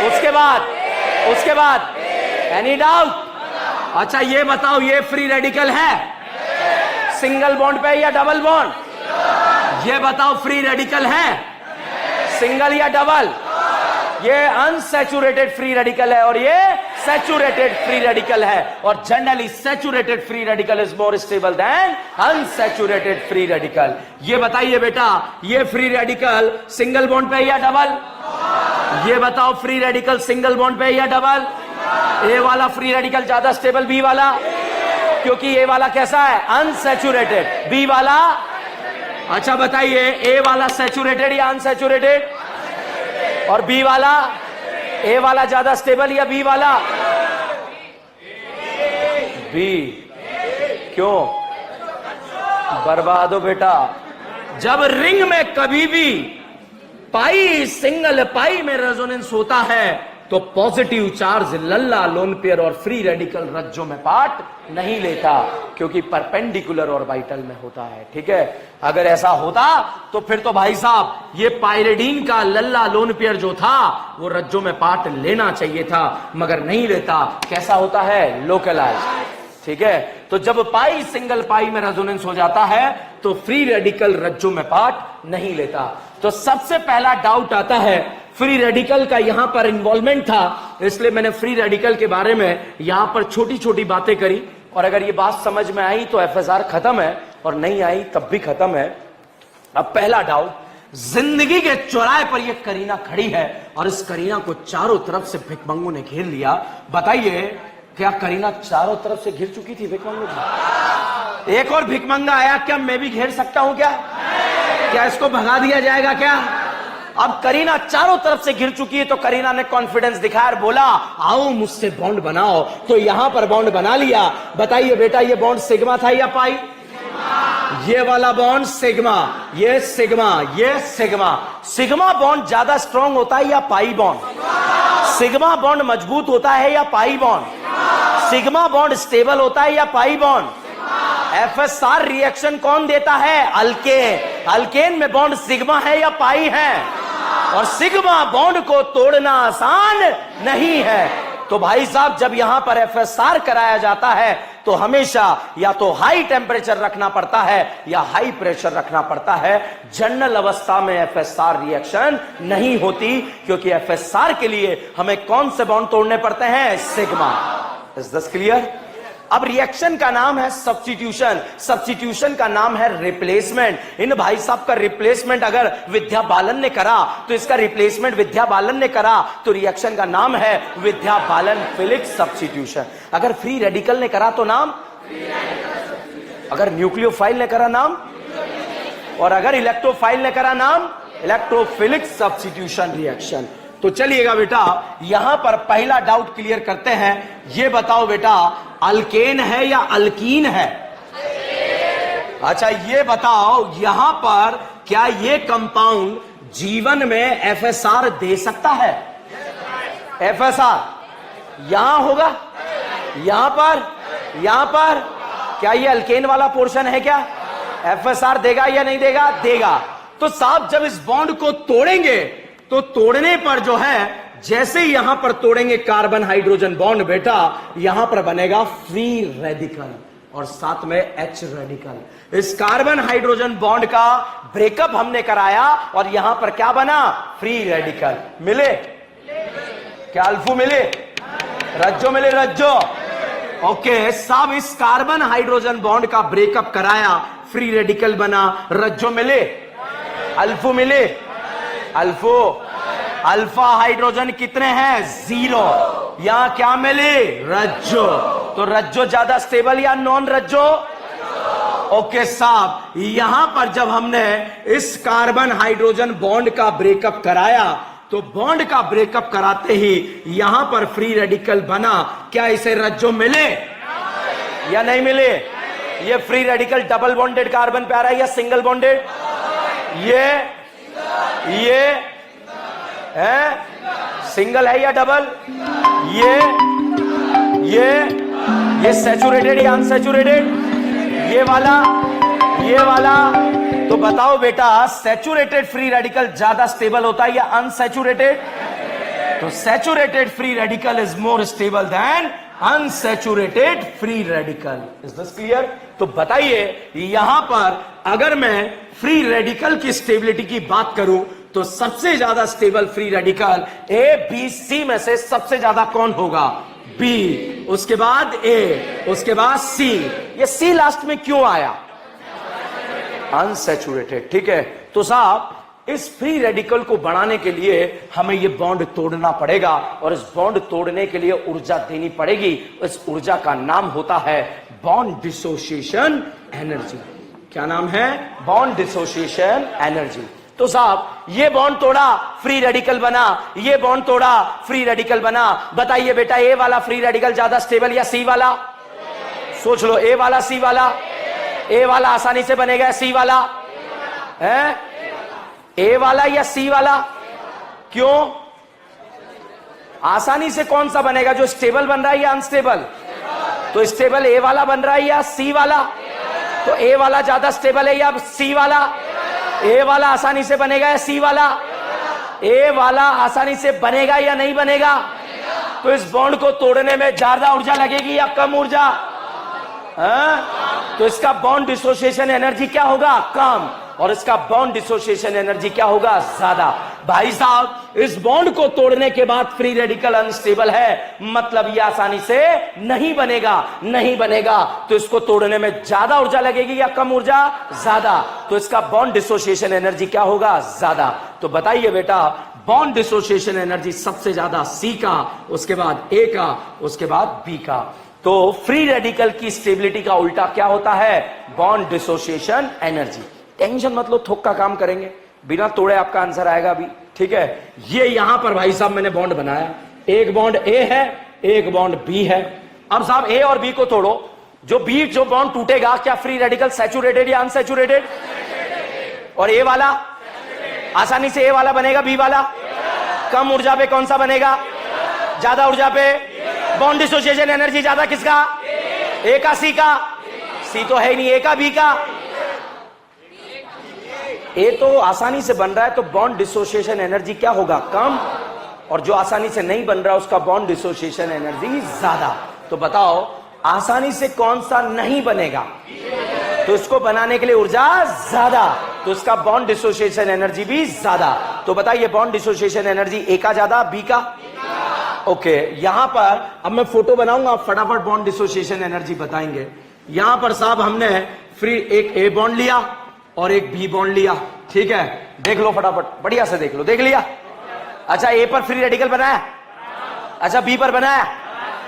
उसके बाद एनी डाउट? अच्छा ये बताओ, ये फ्री रेडिकल है सिंगल बॉन्ड पे या डबल बॉन्ड? ये बताओ फ्री रेडिकल है सिंगल या डबल? ये अनसैचुरेटेड फ्री रेडिकल है और ये सैचुरेटेड फ्री रेडिकल है, और generally saturated free radical is more stable then unsaturated free radical. ये बताइए बेटा, ये फ्री रेडिकल सिंगल बॉन्ड पे या डबल? ये बताओ फ्री रेडिकल सिंगल बॉन्ड पे या डबल? ए वाला फ्री रेडिकल ज्यादा स्टेबल, बी वाला? क्योंकि ए वाला कैसा है? अनसैचुरेटेड। बी वाला? अच्छा बताइए, ए वाला सैचुरेटेड या अनसैचुरेटेड? और बी वाला? ए वाला ज्यादा स्टेबल या बी वाला? बी। क्यों? बर्बाद हो बेटा। जब रिंग में कभी भी पाई सिंगल पाई में रेजोनेंस होता है तो पॉजिटिव चार्ज लल्ला लोन पेयर और फ्री रेडिकल रज्जों में पार्ट नहीं लेता, क्योंकि परपेंडिकुलर ऑर्बिटल में होता है। ठीक है, अगर ऐसा होता तो फिर तो भाई साहब ये पायरिडीन का लल्ला लोन पेयर जो था वो रज्जों में पार्ट लेना चाहिए था, मगर नहीं लेता। कैसा होता है? लोकलाइज। ठीक है, तो जब पाई सिंगल पाई में रेजोनेंस हो जाता है तो फ्री रेडिकल रज्जों में पार्ट नहीं लेता। तो सबसे पहला डाउट आता है, फ्री रेडिकल का यहां पर इन्वॉल्वमेंट था, इसलिए मैंने फ्री रेडिकल के बारे में यहां पर छोटी छोटी बातें करी, और अगर ये बात समझ में आई तो एफएसआर खत्म है, और नहीं आई तब भी खत्म है। अब पहला डाउट, जिंदगी के चौराहे पर ये करीना खड़ी है और इस करीना को चारों तरफ से भिकमंगों ने घेर लिया। बताइए, क्या करीना चारों तरफ से घिर चुकी थी भिकमंगों से? एक और भिकमंगा आया, क्या मैं भी घेर सकता हूं? क्या इसको भगा दिया जाएगा क्या? अब करीना चारों तरफ से घिर चुकी है, तो करीना ने कॉन्फिडेंस दिखाया और बोला आओ मुझसे बॉन्ड बनाओ। तो यहां पर बॉन्ड बना लिया। बताइए बेटा, ये बॉन्ड सिग्मा था या पाई? ये वाला बॉन्ड सिग्मा, ये सिग्मा, ये सिग्मा। सिग्मा बॉन्ड ज्यादा स्ट्रांग होता है या पाई बॉन्ड? सिग्मा बॉन्ड मजबूत होता है या pi bond? Sigma bond stable होता है या पाई बॉन्ड? एफएसआर रिएक्शन कौन देता है? अल्केन। अल्केन में बॉन्ड सिग्मा है या पाई है? और सिग्मा बॉन्ड को तोड़ना आसान नहीं है। तो भाई साहब, जब यहां पर एफएसआर कराया जाता है तो हमेशा या तो हाई टेम्परेचर रखना पड़ता है या हाई प्रेशर रखना पड़ता है। जनरल अवस्था में एफएसआर रिएक्शन नहीं होती, क्योंकि एफएसआर के लिए हमें कौन से बॉन्ड तोड़ने पड़ते हैं? सिग्मा। Is this clear? अब रिएक्शन का नाम है सब्स्टिट्यूशन, सब्स्टिट्यूशन का नाम है रिप्लेसमेंट। इन भाई साहब का रिप्लेसमेंट अगर विद्या बालन ने करा तो इसका रिप्लेसमेंट विद्या बालन ने करा, तो रिएक्शन का नाम है विद्या बालन फिलिक्स सब्स्टिट्यूशन। अगर फ्री रेडिकल ने करा तो नाम, अगर न्यूक्लियोफाइल ने करा नाम, और अगर इलेक्ट्रोफाइल ने करा नाम इलेक्ट्रोफिलिक्स सब्स्टिट्यूशन रिएक्शन। तो चलिएगा बेटा, यहां पर पहला डाउट क्लियर करते हैं। ये बताओ बेटा, अल्केन है या अल्कीन है? अच्छा ये बताओ, यहां पर क्या ये कंपाउंड जीवन में एफएसआर दे सकता है? एफएसआर यहां होगा, यहां पर क्या ये अल्केन वाला पोर्शन है? क्या एफएसआर देगा या नहीं देगा? देगा। तो साहब जब इस बॉन्ड को तोड़ेंगे तो तोड़ने पर जो है, जैसे ही यहां पर तोड़ेंगे कार्बन हाइड्रोजन बॉन्ड बेटा, यहां पर बनेगा फ्री रेडिकल और साथ में एच रेडिकल। इस कार्बन हाइड्रोजन बॉन्ड का ब्रेकअप हमने कराया और यहां पर क्या बना? फ्री रेडिकल मिले। क्या अल्फू मिले? रज्जो मिले? रज्जो ओके साहब, इस कार्बन हाइड्रोजन बॉन्ड का ब्रेकअप कराया, फ्री रेडिकल बना, रज्जो मिले, अल्फो मिले, अल्फो, अल्फा हाइड्रोजन कितने हैं? 0। यहां क्या मिले? रज्जो। तो रज्जो ज्यादा स्टेबल या नॉन रज्जो? ओके साहब, यहां पर जब हमने इस कार्बन हाइड्रोजन बॉन्ड का ब्रेकअप कराया, तो बॉन्ड का ब्रेकअप कराते ही यहां पर फ्री रेडिकल बना, क्या इसे रज्जो मिले या नहीं मिले? ये free radical double bonded carbon पे आ रहा है या सिंगल बॉन्डेड? ये है सिंगल है या डबल? ये सैचुरेटेड या अनसैचुरेटेड? ये वाला। तो बताओ बेटा, सैचुरेटेड फ्री रेडिकल ज्यादा स्टेबल होता है या अनसैचुरेटेड? तो saturated free radical is more stable then unsaturated free radical. Is this clear? तो बताइए, यहां पर अगर मैं फ्री रेडिकल की स्टेबिलिटी की बात करूं, तो सबसे ज्यादा स्टेबल फ्री रेडिकल ए, बी, सी में से सबसे ज्यादा कौन होगा? बी, उसके बाद ए, उसके बाद सी। ये सी लास्ट में क्यों आया? अनसैचुरेटेड। ठीक है, तो साहब इस फ्री रेडिकल को बढ़ाने के लिए हमें यह बॉन्ड तोड़ना पड़ेगा, और इस बॉन्ड तोड़ने के लिए ऊर्जा देनी पड़ेगी। इस ऊर्जा का नाम होता है बॉन्ड डिसोसिएशन एनर्जी। क्या नाम है? Bond dissociation energy. तो साहब ये बॉन्ड तोड़ा, फ्री रेडिकल बना, ये बॉन्ड तोड़ा, फ्री रेडिकल बना। बताइए बेटा, ए वाला फ्री रेडिकल ज्यादा स्टेबल या सी वाला? सोच लो, ए वाला, सी वाला? ए वाला आसानी से बनेगा, सी वाला है? ए वाला या सी वाला? क्यों? आसानी से कौन सा बनेगा? जो स्टेबल बन रहा है या अनस्टेबल? तो स्टेबल ए वाला बन रहा है या सी वाला? तो ए वाला ज्यादा स्टेबल है या सी वाला? ए वाला आसानी से बनेगा या सी वाला? ए वाला आसानी से बनेगा या नहीं बनेगा? तो इस बॉन्ड को तोड़ने में ज्यादा ऊर्जा लगेगी या कम ऊर्जा? तो इसका बॉन्ड डिसोसिएशन एनर्जी क्या होगा? कम। और इसका बॉन्ड डिसोसिएशन एनर्जी क्या होगा? ज्यादा। भाई साहब, इस बॉन्ड को तोड़ने के बाद फ्री रेडिकल अनस्टेबल है, मतलब ये आसानी से नहीं बनेगा। तो इसको तोड़ने में ज्यादा ऊर्जा लगेगी या कम ऊर्जा? ज्यादा। तो इसका बॉन्ड डिसोसिएशन एनर्जी क्या होगा? ज्यादा। तो बताइए बेटा, बॉन्ड डिसोसिएशन एनर्जी सबसे ज्यादा सी का, उसके बाद ए का, उसके बाद बी का। तो फ्री रेडिकल की स्टेबिलिटी का उल्टा क्या होता है? Bond dissociation energy. टेंशन मत लो, थोक का काम करेंगे, बिना तोड़े आपका आंसर आएगा अभी। ठीक है, ये यहां पर भाई साहब मैंने बॉन्ड बनाया, एक बॉन्ड ए है, एक बॉन्ड बी है। अब साहब ए और बी को तोड़ो, जो बॉन्ड टूटेगा, क्या फ्री रेडिकल सैचुरेटेड या अनसैचुरेटेड? और ए वाला आसानी से ए वाला बनेगा, बी वाला कम ऊर्जा पे कौन सा बनेगा? ज्यादा ऊर्जा पे। बॉन्ड डिसोसिएशन एनर्जी ज्यादा किसका? ए का, सी का? सी तो है नहीं, ए का, बी का? ए तो आसानी से बन रहा है, तो बॉन्ड डिसोसिएशन एनर्जी क्या होगा? कम। और जो आसानी से नहीं बन रहा, उसका बॉन्ड डिसोसिएशन एनर्जी ज्यादा। तो बताओ, आसानी से कौन सा नहीं बनेगा? तो इसको बनाने के लिए ऊर्जा ज्यादा, तो इसका बॉन्ड डिसोसिएशन एनर्जी भी ज्यादा। तो बताइए, बॉन्ड डिसोसिएशन एनर्जी ए का ज्यादा, बी का? ओके, यहां पर अब मैं फोटो बनाऊंगा, फटाफट बॉन्ड डिसोसिएशन एनर्जी बताएंगे। यहां पर साहब हमने फ्री एक ए बॉन्ड लिया और एक बी बॉन्ड लिया। ठीक है, देख लो फटाफट, बढ़िया से देख लो। देख लिया? अच्छा, ए पर फ्री रेडिकल बनाया, अच्छा बी पर बनाया।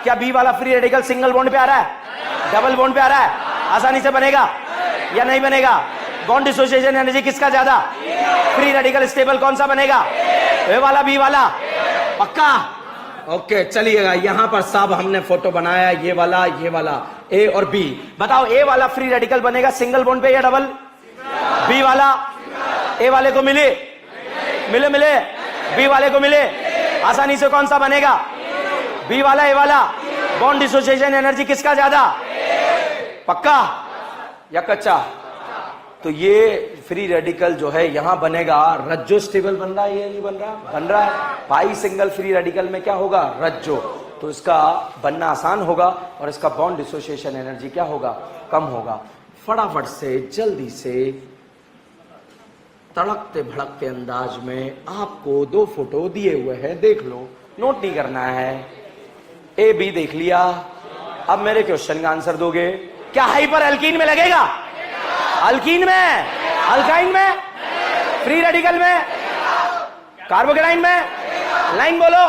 क्या बी वाला फ्री रेडिकल सिंगल बॉन्ड पे आ रहा है, डबल बॉन्ड पे आ रहा है? आसानी से बनेगा या नहीं बनेगा? बॉन्ड डिसोसिएशन एनर्जी किसका ज्यादा? फ्री रेडिकल स्टेबल कौन सा बनेगा? ए वाला, बी वाला? पक्का? ओके, चलिएगा। यहां पर साहब हमने फोटो बनाया, ये वाला, ये वाला, ए और बी। बताओ, ए वाला फ्री रेडिकल बनेगा सिंगल बॉन्ड पे या डबल? बी वाला? ए वाले को मिले, बी वाले को मिले, आसानी से कौन सा बनेगा? बी वाला, ए वाला? बॉन्ड डिसोसिएशन एनर्जी किसका ज्यादा? पक्का या कच्चा? तो ये फ्री रेडिकल जो है यहां बनेगा, रज्जो स्टेबल बन रहा है, ये नहीं बन रहा? बन रहा है। पाई सिंगल फ्री रेडिकल में क्या होगा? रज्जो। तो इसका बनना आसान होगा और इसका बॉन्ड डिसोसिएशन एनर्जी क्या होगा? कम होगा। फटाफट से, जल्दी से, तड़कते भड़कते अंदाज में आपको दो फोटो दिए हुए हैं, देख लो, नोट नहीं करना है। ए बी देख लिया, अब मेरे क्वेश्चन का आंसर दोगे। क्या हाइपर एल्कीन में लगेगा? अल्कीन में, अल्काइन में, फ्री रेडिकल में, कार्बोकेटाइन में? लाइन बोलो।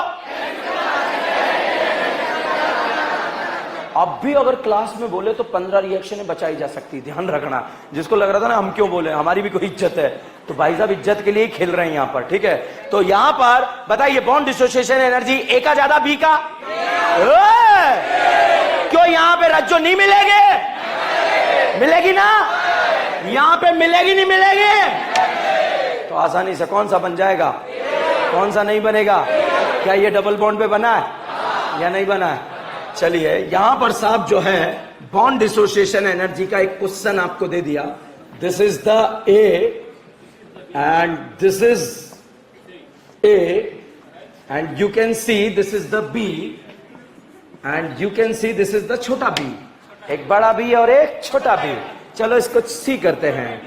अब भी अगर क्लास में बोले तो 15 रिएक्शनें बचाई जा सकती, ध्यान रखना। जिसको लग रहा था ना हम क्यों बोले, हमारी भी कोई इज्जत है, तो भाई साहब इज्जत के लिए खेल रहे हैं यहां पर, ठीक है। तो यहां पर बताइए बॉन्ड डिसोसिएशन एनर्जी ए का ज्यादा बी का? क्यों यहां पे रज्जो नहीं मिलेगी? मिलेगी ना? यहां पे मिलेगी नहीं मिलेगी? तो आसानी से कौन सा बन जाएगा, कौन सा नहीं बनेगा? क्या ये डबल बॉन्ड पे बना है या नहीं बना है? चलिए यहां पर साहब जो है बॉन्ड डिसोसिएशन एनर्जी का एक क्वेश्चन आपको दे दिया। This is the A and this is A and you can see this is the B and you can see this is the छोटा बी। एक बड़ा बी और एक छोटा बी। चलो इसको सी करते हैं।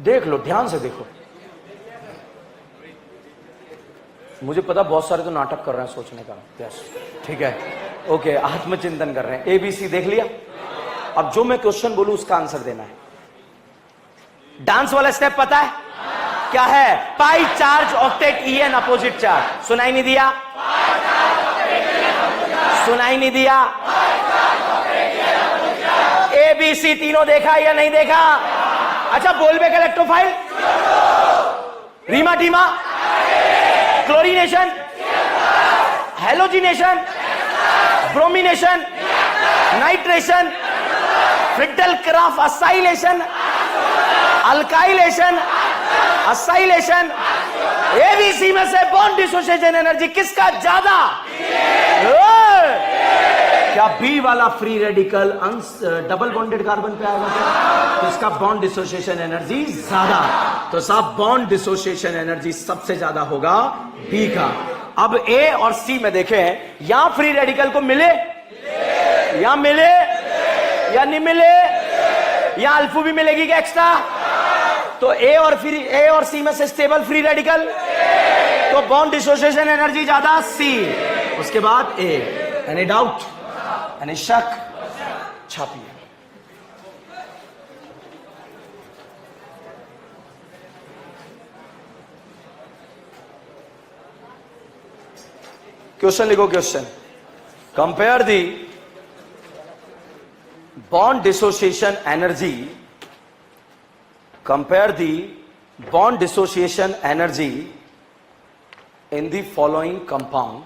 देख लो, ध्यान से देखो। मुझे पता बहुत सारे तो नाटक कर रहे हैं सोचने का, यस ठीक है, ओके, आत्मचिंतन कर रहे हैं। एबीसी देख लिया। अब जो मैं क्वेश्चन बोलूं उसका आंसर देना है। डांस वाला स्टेप पता है क्या है? पाई चार्ज ऑक्टेट ई एन अपोजिट चार्ज। सुनाई नहीं दिया? सुनाई नहीं दिया? एबीसी तीनों देखा या नहीं देखा? अच्छा, बोलबेक इलेक्ट्रोफाइल, रीमाटीमा, chlorination, halogenation, bromination, nitration, Friedel Crafts acylation, alkylation, acylation. A B C में से बॉन्ड डिसोसिएशन एनर्जी किसका ज्यादा? क्या बी वाला free radical double bonded carbon पे आएगा? तो इसका बॉन्ड डिसोसिएशन एनर्जी ज्यादा। तो साहब बॉन्ड डिसोसिएशन एनर्जी सबसे ज्यादा होगा बी का। अब ए और सी में देखें, यहां फ्री रेडिकल को मिले या मिले या नहीं मिले, या अल्फू भी मिलेगी क्या एक्स्ट्रा? तो ए और सी में से स्टेबल फ्री रेडिकल, तो बॉन्ड डिसोसिएशन एनर्जी ज्यादा सी। उसके बाद ए। एनी डाउट, एनी शक? छापिए। क्वेश्चन लिखो। Question, compare the bond dissociation energy, compare the bond dissociation energy in the following compound.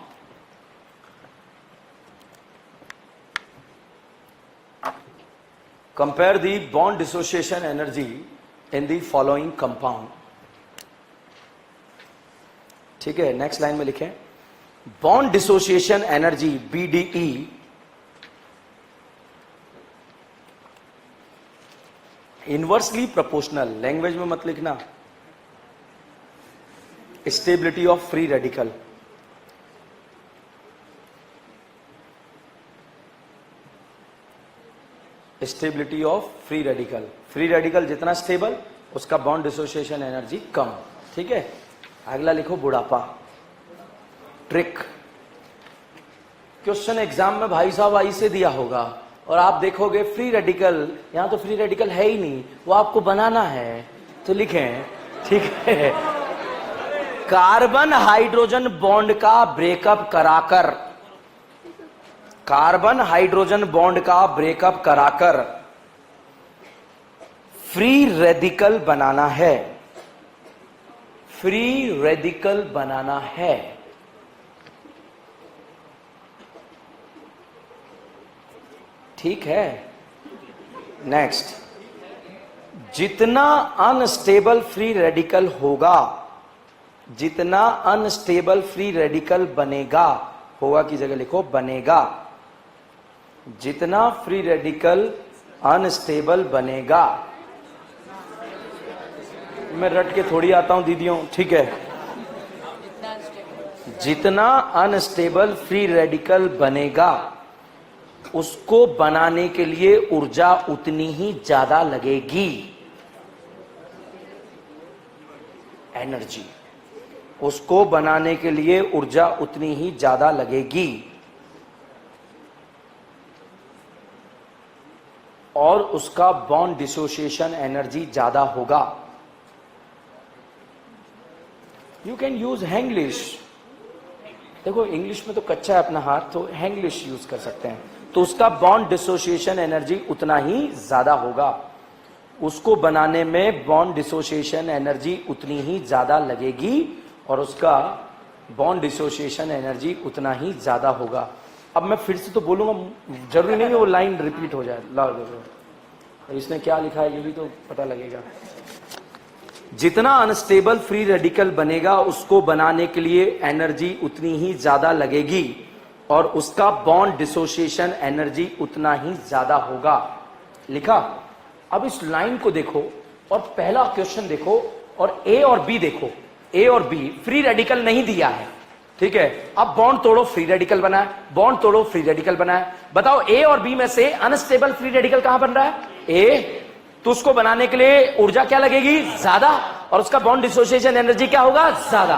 Compare the bond dissociation energy in the following compound. ठीक है, next line में लिखें bond dissociation energy BDE inversely proportional, language में मत लिखना, stability of free radical. Stability of free radical, free radical जितना stable उसका bond dissociation energy कम। ठीक है, अगला लिखो बुढ़ापा। ट्रिक, क्वेश्चन एग्जाम में भाई साहब आई से दिया होगा और आप देखोगे फ्री रेडिकल, यहां तो फ्री रेडिकल है ही नहीं, वो आपको बनाना है, तो लिखें। ठीक है, कार्बन हाइड्रोजन बॉन्ड का ब्रेकअप कराकर, कार्बन हाइड्रोजन बॉन्ड का ब्रेकअप कराकर फ्री रेडिकल बनाना है, फ्री रेडिकल बनाना है। ठीक है, नेक्स्ट, जितना अनस्टेबल फ्री रेडिकल होगा, जितना अनस्टेबल फ्री रेडिकल बनेगा, होगा की जगह लिखो बनेगा, जितना फ्री रेडिकल अनस्टेबल बनेगा। मैं रट के थोड़ी आता हूं दीदियों, ठीक है, जितना अनस्टेबल फ्री रेडिकल बनेगा उसको बनाने के लिए ऊर्जा उतनी ही ज्यादा लगेगी, एनर्जी, उसको बनाने के लिए ऊर्जा उतनी ही ज्यादा लगेगी। और उसका बॉन्ड डिसोसिएशन एनर्जी ज्यादा होगा। You can use Hinglish. देखो इंग्लिश में तो कच्चा है अपना हाथ, तो हैंग्लिश यूज कर सकते हैं। तो उसका बॉन्ड डिसोसिएशन एनर्जी उतना ही ज्यादा होगा, उसको बनाने में बॉन्ड डिसोसिएशन एनर्जी उतनी ही ज्यादा लगेगी और उसका बॉन्ड डिसोसिएशन एनर्जी उतना ही ज्यादा होगा। अब मैं फिर से तो बोलूंगा, जरूरी नहीं है वो लाइन रिपीट हो जाए। लाओ इसने क्या लिखा है ये भी तो पता लगेगा। जितना अनस्टेबल फ्री रेडिकल बनेगा उसको बनाने के लिए एनर्जी उतनी ही ज्यादा लगेगी और उसका बॉन्ड डिसोसिएशन एनर्जी उतना ही ज्यादा होगा। लिखा। अब इस लाइन को देखो और पहला क्वेश्चन देखो और ए और बी देखो। ए और बी फ्री रेडिकल नहीं दिया है, ठीक है। अब बॉन्ड तोड़ो, फ्री रेडिकल बना है, बॉन्ड तोड़ो, फ्री रेडिकल बना है। बताओ ए और बी में से अनस्टेबल फ्री रेडिकल कहां बन रहा है? ए। तो उसको बनाने के लिए ऊर्जा क्या लगेगी? ज्यादा, और उसका बॉन्ड डिसोसिएशन एनर्जी क्या होगा? ज्यादा।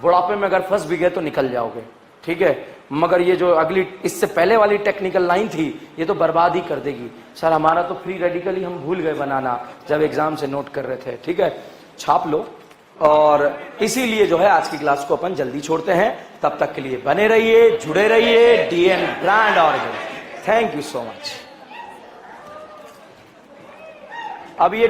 बुढ़ापे में अगर फंस भी गए तो निकल जाओगे, ठीक है। मगर ये जो अगली इससे पहले वाली टेक्निकल लाइन थी ये तो बर्बाद ही कर देगी। सर हमारा तो फ्री रेडिकल ही हम भूल गए बनाना जब एग्जाम से नोट कर रहे थे, ठीक है। छाप लो। और इसीलिए जो है आज की क्लास को अपन जल्दी छोड़ते हैं। तब तक के लिए बने रहिए, जुड़े रहिए DN brand organic. Thank you so much. अब ये